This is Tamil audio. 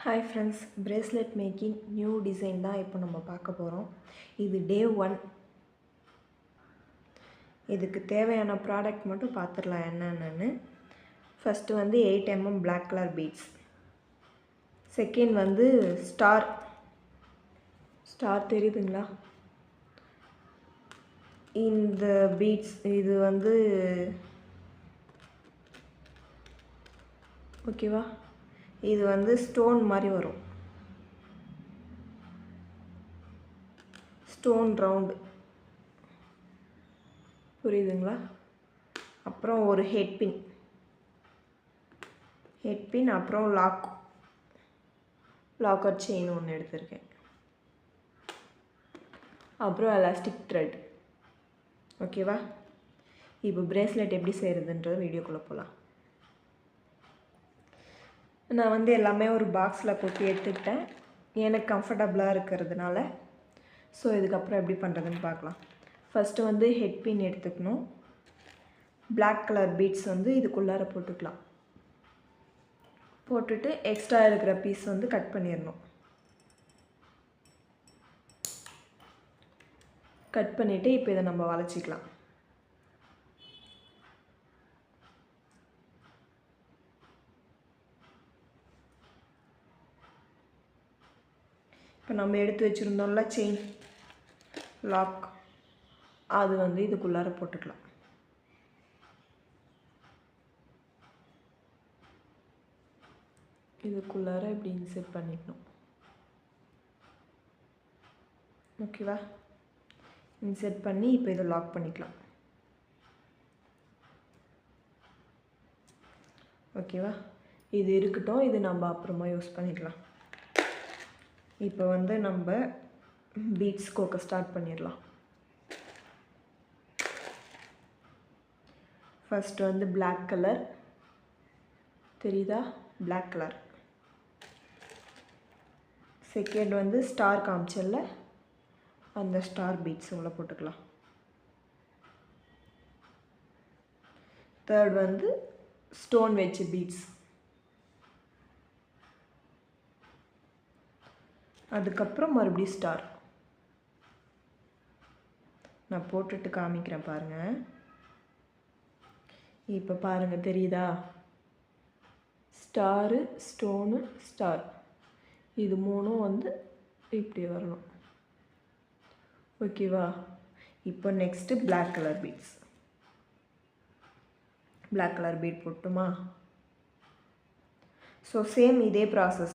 Hi friends, bracelet making new design தான் இப்போ நம்ம பார்க்க போகிறோம். இது டே 1. இதுக்கு தேவையான ப்ராடக்ட் மட்டும் பார்த்துடலாம் என்னென்னு. ஃபஸ்ட்டு வந்து 8mm black color beads. Second வந்து ஸ்டார் தெரியுதுங்களா? இந்த பீட்ஸ் இது வந்து ஓகேவா, இது வந்து ஸ்டோன் மாதிரி வரும், ஸ்டோன் ரவுண்டு, புரியுதுங்களா? அப்புறம் ஒரு ஹெட் பின், அப்புறம் லாக்கர் செயின் ஒன்று எடுத்திருக்கேன், அப்புறம் எலாஸ்டிக் த்ரெட். ஓகேவா, இப்போ பிரேஸ்லெட் எப்படி செய்கிறதுன்ற வீடியோக்குள்ளே போகலாம். நான் வந்து எல்லாமே ஒரு பாக்ஸில் போட்டு எடுத்துக்கிட்டேன், எனக்கு கம்ஃபர்டபுளாக இருக்கிறதுனால. ஸோ இதுக்கப்புறம் எப்படி பண்ணுறதுன்னு பார்க்கலாம். ஃபஸ்ட்டு வந்து ஹெட் பின் எடுத்துக்கணும். பிளாக் கலர் பீட்ஸ் வந்து இதுக்குள்ளார போட்டுக்கலாம். போட்டுட்டு எக்ஸ்ட்ரா இருக்கிற பீஸ் வந்து கட் பண்ணிடணும். கட் பண்ணிவிட்டு இப்போ இதை நம்ம வளைச்சிக்கலாம். இப்போ நம்ம எடுத்து வச்சுருந்தோம்ல செயின் லாக், அது வந்து இதுக்குள்ளார போட்டுக்கலாம். இதுக்குள்ளார இப்படி இன்செர்ட் பண்ணிக்கணும். ஓகேவா, இன்செர்ட் பண்ணி இப்போ இதை லாக் பண்ணிக்கலாம். ஓகேவா, இது இருக்கட்டும், இது நம்ம அப்புறமா யூஸ் பண்ணிக்கலாம். இப்போ வந்து நம்ம பீட்ஸ் கோக்க ஸ்டார்ட் பண்ணிடலாம். ஃபஸ்ட்டு வந்து பிளாக் கலர் தெரியுதா, பிளாக் கலர். செகண்ட் வந்து ஸ்டார் காமிச்சல்ல, அந்த ஸ்டார் பீட்ஸ் உள்ள போட்டுக்கலாம். தேர்ட் வந்து ஸ்டோன் வச்சு பீட்ஸ். அதுக்கப்புறம் மறுபடியும் ஸ்டார். நான் போட்டுட்டு காமிக்கிறேன் பாருங்கள். இப்போ பாருங்கள், தெரியுதா? ஸ்டாரு, ஸ்டோனு, ஸ்டார், இது மூணும் வந்து இப்படி வரணும். ஓகேவா, இப்போ next black colour beads. Black colour bead போட்டுமா? ஸோ சேம் இதே ப்ராசஸ்